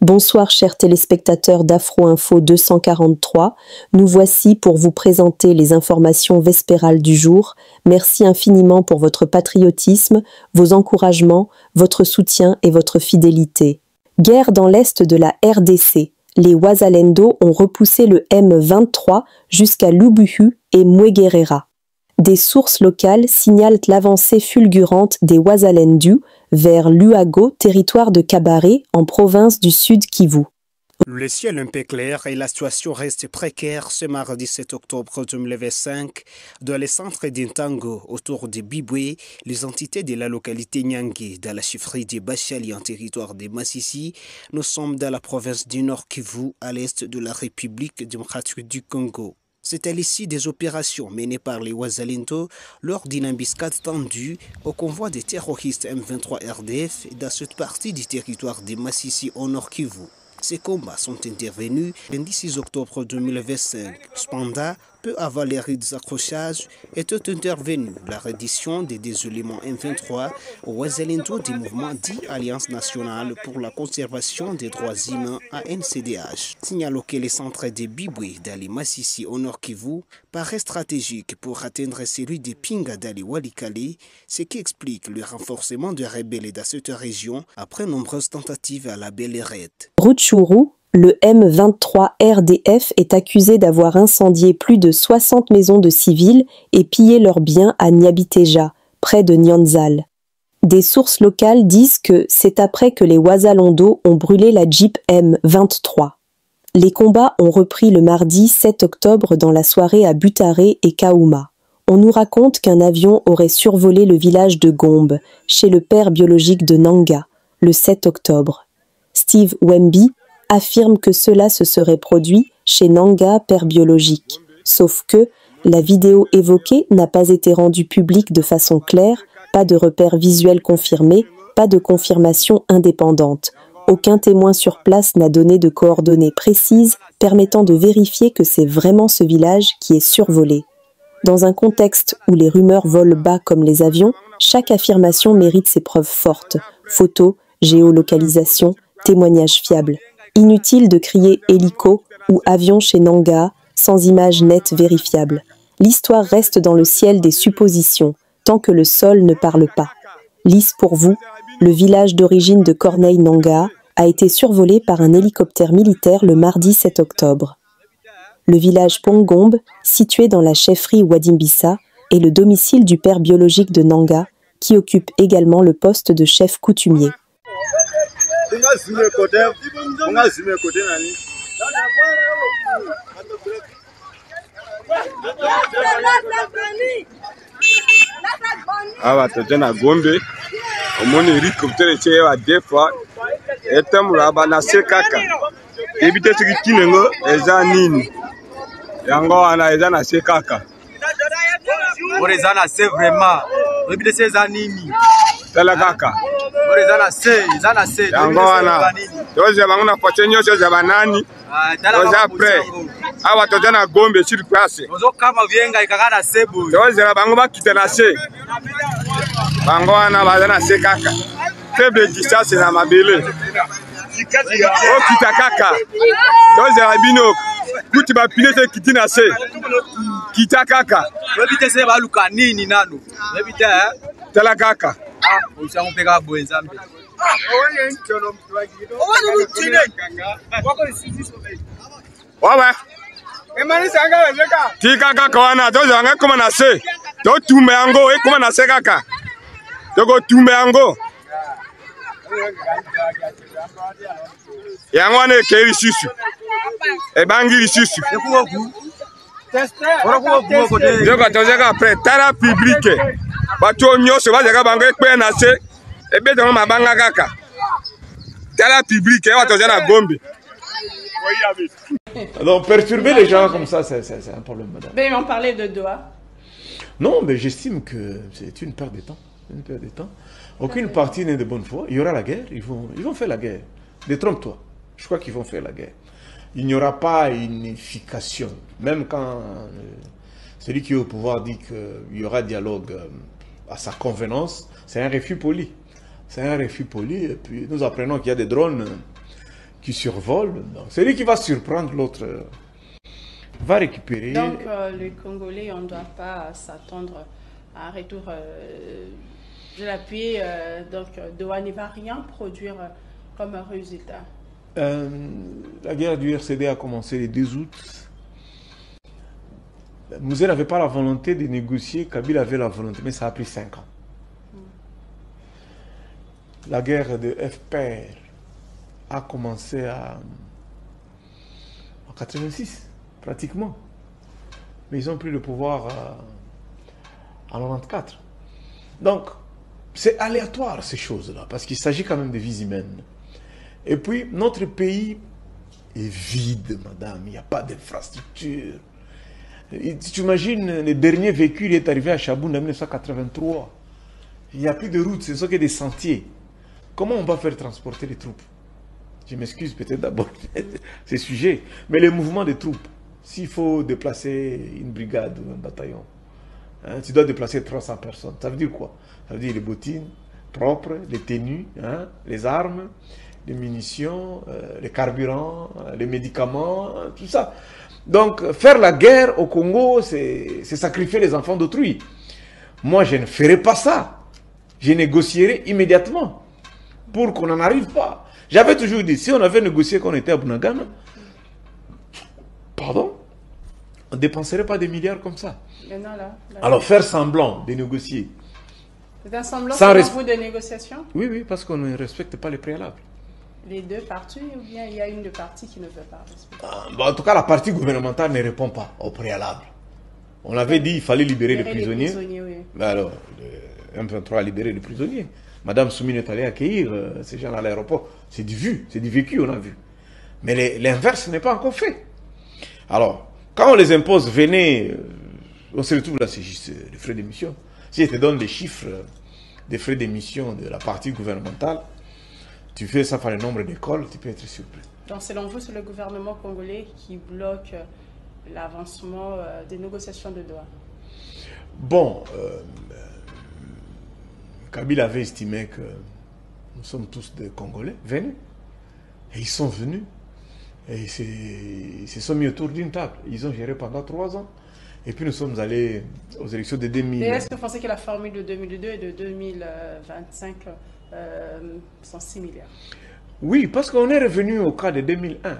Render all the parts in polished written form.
Bonsoir chers téléspectateurs d'Afro Info 243, nous voici pour vous présenter les informations vespérales du jour. Merci infiniment pour votre patriotisme, vos encouragements, votre soutien et votre fidélité. Guerre dans l'est de la RDC. Les Wazalendo ont repoussé le M23 jusqu'à Lubuhu et Mwegerera. Des sources locales signalent l'avancée fulgurante des Wazalendo vers Luago, territoire de Kabaré, en province du Sud Kivu. Le ciel un peu clair et la situation reste précaire ce mardi 7 octobre 2025 dans les centres d'Intango autour de Biboué, les entités de la localité Nyangé, dans la chefferie de Bachali en territoire de Massissi. Nous sommes dans la province du Nord Kivu, à l'est de la République démocratique du Congo. C'est à l'issue des opérations menées par les Wazalendo lors d'une embuscade tendue au convoi des terroristes M23 RDF dans cette partie du territoire de Massissi au Nord Kivu. Ces combats sont intervenus le 6 octobre 2025. Cependant, peu avant les rites d'accrochage, était intervenue la reddition des désolements M23 au Wazalendo du mouvement dit Alliance nationale pour la conservation des droits humains ANCDH. Signalons que les centres de Biboué d'Ali Massissi au Nord Kivu paraît stratégique pour atteindre celui de Pinga d'Ali Walikale, ce qui explique le renforcement de rebelles dans cette région après nombreuses tentatives à la Bellerette. Rutshuru, le M23 RDF est accusé d'avoir incendié plus de 60 maisons de civils et pillé leurs biens à Nyabiteja, près de Nyanzal. Des sources locales disent que c'est après que les Wazalendo ont brûlé la Jeep M23. Les combats ont repris le mardi 7 octobre dans la soirée à Butaré et Kaouma. On nous raconte qu'un avion aurait survolé le village de Gombe, chez le père biologique de Nanga, le 7 octobre. Steve Wemby affirme que cela se serait produit chez Nanga, père biologique. Sauf que la vidéo évoquée n'a pas été rendue publique de façon claire, pas de repères visuels confirmés, pas de confirmation indépendante. Aucun témoin sur place n'a donné de coordonnées précises permettant de vérifier que c'est vraiment ce village qui est survolé. Dans un contexte où les rumeurs volent bas comme les avions, chaque affirmation mérite ses preuves fortes. Photos, géolocalisation, témoignages fiables. Inutile de crier hélico ou avion chez Nanga sans images nettes vérifiables. L'histoire reste dans le ciel des suppositions, tant que le sol ne parle pas. Lys pour vous, le village d'origine de Corneille Nanga a été survolé par un hélicoptère militaire le mardi 7 octobre. Le village Pongombe, situé dans la chefferie Wadimbissa, est le domicile du père biologique de Nanga, qui occupe également le poste de chef coutumier. Awa tena Gombe omoni hélicoptère chez wa defa etamura bana sekaka ebite sikitinengo eza nini yango wana eza na sekaka oreza na se vraiment ebite se eza nini tala kaka oreza na se yango wana toze bango na potenyo za banani toza prêt awa toza na Gombe sur place ozo kama vienga ikaka na sebu toze bango bakita na se bango wana baza na se kaka faible distance na mabele o kita kaka toze abino kuti ba pilete kiti na se kita kaka ebite se baluka nini nano ebite tala kaka usango peka boenzambe wawa tika kaka wana tozanga koma na se totumba yango ekoma na se kaka toko tumba yango yango wana ekei lisusu ebangi lisusu joka tozaka apres tala publike bato nyonso bazaka bango ekpeya na se ebetango mabanga kaka tala publike ewa toza na Gombe. Alors, perturber les gens comme ça, c'est un problème, madame. Mais on parlait de Doha. Non, mais j'estime que c'est une perte de temps. Une perte de temps. Aucune partie n'est de bonne foi. Il y aura la guerre. Ils vont faire la guerre. Détrompe-toi. Je crois qu'ils vont faire la guerre. Il n'y aura pas unification. Même quand celui qui est au pouvoir dit qu'il y aura dialogue à sa convenance, c'est un refus poli. C'est un refus poli. Et puis nous apprenons qu'il y a des drones qui survole. Celui qui va surprendre l'autre va récupérer. Donc, les Congolais, on ne doit pas s'attendre à un retour de l'appui. Donc, Doha ne va rien produire comme résultat. La guerre du RCD a commencé le 2 août. Mouzé n'avait pas la volonté de négocier, Kabila avait la volonté, mais ça a pris 5 ans. La guerre de FPR a commencé en 86, pratiquement. Mais ils ont pris le pouvoir en 94. Donc, c'est aléatoire ces choses-là, parce qu'il s'agit quand même de vies humaines. Et puis, notre pays est vide, madame. Il n'y a pas d'infrastructure. Tu imagines, le dernier véhicule est arrivé à Chaboun en 1983. Il n'y a plus de routes, ce ne sont que des sentiers. Comment on va faire transporter les troupes? Je m'excuse peut-être d'abord ces sujets, mais les mouvements des troupes, s'il faut déplacer une brigade ou un bataillon, hein, tu dois déplacer 300 personnes. Ça veut dire quoi? Ça veut dire les bottines propres, les tenues, hein, les armes, les munitions, les carburants, les médicaments, tout ça. Donc, faire la guerre au Congo, c'est sacrifier les enfants d'autrui. Moi, je ne ferai pas ça. Je négocierai immédiatement pour qu'on n'en arrive pas. J'avais toujours dit, si on avait négocié qu'on était à Bunagana, pardon, on ne dépenserait pas des milliards comme ça. Non, là. Alors, faire semblant de négocier. C'est un semblant selon vous de négociation? Oui, oui, parce qu'on ne respecte pas les préalables. Les deux parties, ou bien il y a une de parties qui ne veut pas respecter? En tout cas, la partie gouvernementale ne répond pas au préalable. On avait dit qu'il fallait libérer les prisonniers. Oui. Ben alors, le M23 a libéré les prisonniers. Madame Soumine est allée accueillir ces gens à l'aéroport. C'est du vu, c'est du vécu, on a vu. Mais l'inverse n'est pas encore fait. Alors, quand on les impose, venez, on se retrouve là, c'est juste les frais d'émission. Si je te donne les chiffres des frais d'émission de la partie gouvernementale, tu fais ça par le nombre d'écoles, tu peux être surpris. Donc, selon vous, c'est le gouvernement congolais qui bloque l'avancement des négociations de Doha? Bon, Kabila avait estimé que nous sommes tous des Congolais, venez. Et ils sont venus. Et ils se sont mis autour d'une table. Ils ont géré pendant 3 ans. Et puis nous sommes allés aux élections de 2000. Et est-ce que vous pensez que la formule de 2002 et de 2025 sont similaires? Oui, parce qu'on est revenu au cas de 2001.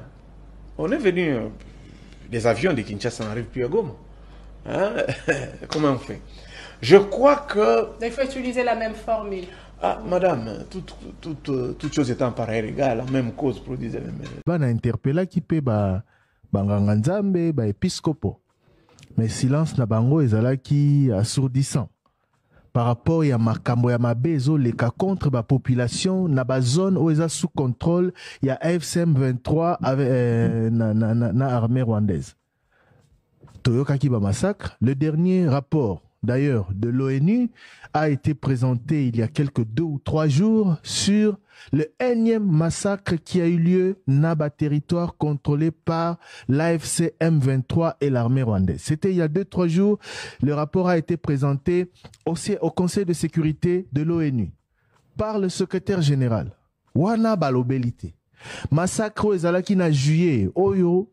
On est venu, les avions de Kinshasa n'arrivent plus à Goma. Hein? Comment on fait? Je crois que... Il faut utiliser la même formule. Ah, madame, toute chose étant pareille, égale, la même cause produit la même... On a interpellé qui peut banganga nzambe, épiscopo. Mais silence na bango ezalaki assourdissant. Par rapport à makambo ya mabezo leka contre la population na ba zone où eza sous contrôle ya AFCM 23 avec na armée rwandaise. Toyokaki ba massacre, le dernier rapport d'ailleurs de l'ONU a été présenté il y a quelques 2 ou 3 jours sur le énième massacre qui a eu lieu dans le territoire contrôlé par l'AFC M23 et l'armée rwandaise. C'était il y a 2-3 jours. Le rapport a été présenté aussi au Conseil de sécurité de l'ONU par le secrétaire général. Wana balobelité. Massacre ezalaki na juillet au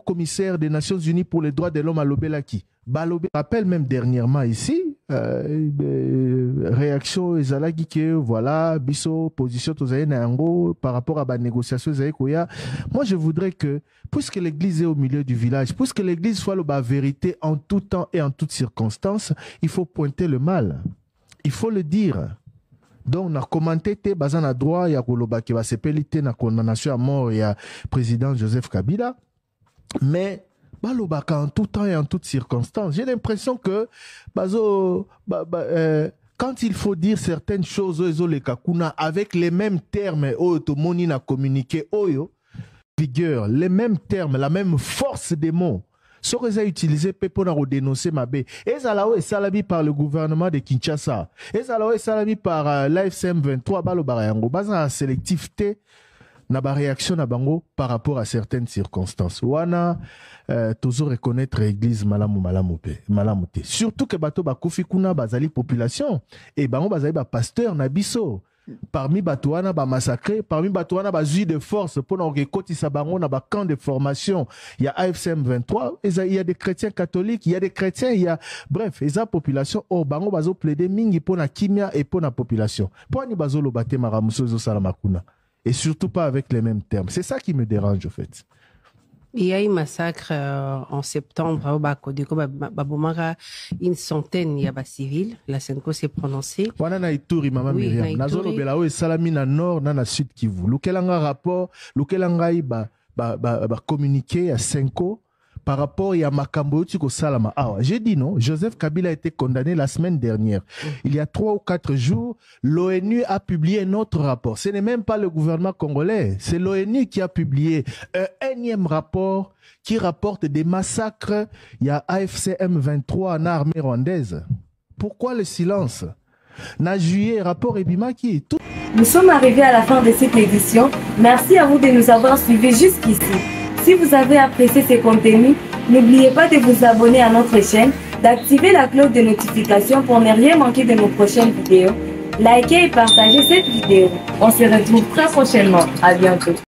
commissaire des Nations Unies pour les droits de l'homme à Lobelaki. Balobé rappelle même dernièrement ici réaction ezalaki que voilà biso position tozaye na yango par rapport à la négociation ezalaki koya. Moi je voudrais que puisque l'église est au milieu du village, puisque l'église soit la vérité en tout temps et en toutes circonstances, il faut pointer le mal, il faut le dire. Donc, on a commenté te bazan à droit, il y a koloba qui va s'épéliter na condamnation à mort, il y a président Joseph Kabila. Mais, balobaka en tout temps et en toutes circonstances. J'ai l'impression que, quand il faut dire certaines choses, avec les mêmes termes, automoni na communiqué, vigueur, les mêmes termes, la même force des mots. Soreza utilisé pour dénoncer Mabé. Et Zalao est salabi par le gouvernement de Kinshasa. Et Zalao est salabi par l'AFCM 23 balo barayango. Baza sélectivité na ba réaction na bango par rapport à certaines circonstances. Wana toujours reconnaître l'église malamuté. Surtout que bato ba kofi kuna bazali population et bango bazali ba pasteur na biso. parmi Batouana, massacré, parmi Batouana, zui de force, pour nous écouter Sabango, na camp de formation, il y a AFCM 23, il y a des chrétiens catholiques, il y a des chrétiens, il y a, bref, il y a population, Bango bazo plaider mingi pour la kimia et pour la population. Pour ni bazo lo bate maramusozo salamakuna. Et surtout pas avec les mêmes termes. C'est ça qui me dérange, en fait. Il y a eu un massacre en septembre au Bakodeko, une centaine, il y a des civils. La Senko s'est prononcée. Wana na Ituri, maman Myriam. Nazolo Belao et Salamina Nord, na Sud Kivu. Lukelanga rapport, Lukelanga communiqué à Senko par rapport à Makambo Tiko Salama. Ah, j'ai dit non. Joseph Kabila a été condamné la semaine dernière. Il y a 3 ou 4 jours, l'ONU a publié un autre rapport. Ce n'est même pas le gouvernement congolais. C'est l'ONU qui a publié un énième rapport qui rapporte des massacres. Il y a AFCM 23 en armée rwandaise. Pourquoi le silence? Na juillet, rapport Ebimaki. Tout... Nous sommes arrivés à la fin de cette édition. Merci à vous de nous avoir suivis jusqu'ici. Si vous avez apprécié ces contenus, n'oubliez pas de vous abonner à notre chaîne, d'activer la cloche de notification pour ne rien manquer de nos prochaines vidéos. Likez et partagez cette vidéo. On se retrouve très prochainement. À bientôt.